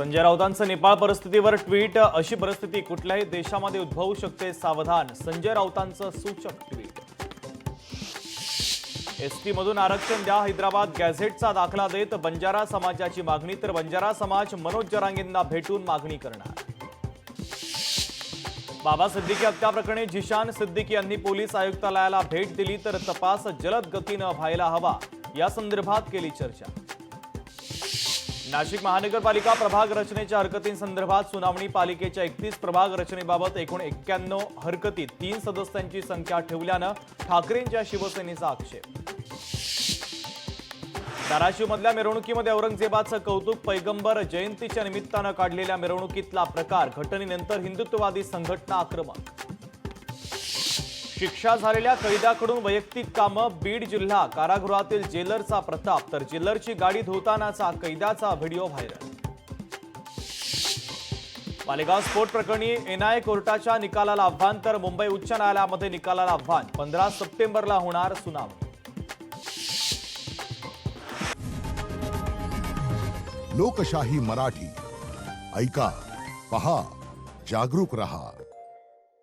संजय राऊतांचं नेपाळ परिस्थितीवर ट्विट। अशी परिस्थिती कुठल्याही देशामध्ये उद्भवू शकते, सावधान। संजय राऊतांचं सूचक ट्विट। एसटी मधून आरक्षण द्या, हैदराबाद गॅझेटचा दाखला देत बंजारा समाजाची मागणी। तर बंजारा समाज मनोज जरांगेंना भेटून मागणी करणार। बाबा सिद्दीकी हत्या प्रकरणी जिशान सिद्दीकी यांनी पोलीस आयुक्तालयाला भेट दिली। तर तपास जलद गतीनं व्हायला हवा, या संदर्भात केली चर्चा। नाशिक महानगरपालिका प्रभाग रचनेच्या हरकतींसंदर्भात सुनावणी। पालिकेच्या 31 प्रभाग रचनेबाबत एकूण 91 हरकतीत 3 सदस्यांची संख्या ठेवल्यानं ठाकरेंच्या शिवसेनेचा आक्षेप। धाराशिवमधल्या मिरवणुकीमध्ये औरंगजेबाचं कौतुक। पैगंबर जयंतीच्या निमित्तानं काढलेल्या मिरवणुकीतला प्रकार, घटनेनंतर हिंदुत्ववादी संघटना आक्रमक। शिक्षा झालेल्या कैद्याकडून वैयक्तिक कामं। बीड जिल्हा कारागृहातील जेलरचा प्रताप। तर जेलरची गाडी धुतानाचा कैद्याचा व्हिडिओ व्हायरल। मालेगाव स्फोट प्रकरणी एनआयए कोर्टाच्या निकालाला आव्हान। तर मुंबई उच्च न्यायालयामध्ये निकालाला आव्हान। 15 सप्टेंबरला होणार सुनावणी। लोकशाही मराठी ऐका, पहा, जागरूक रहा।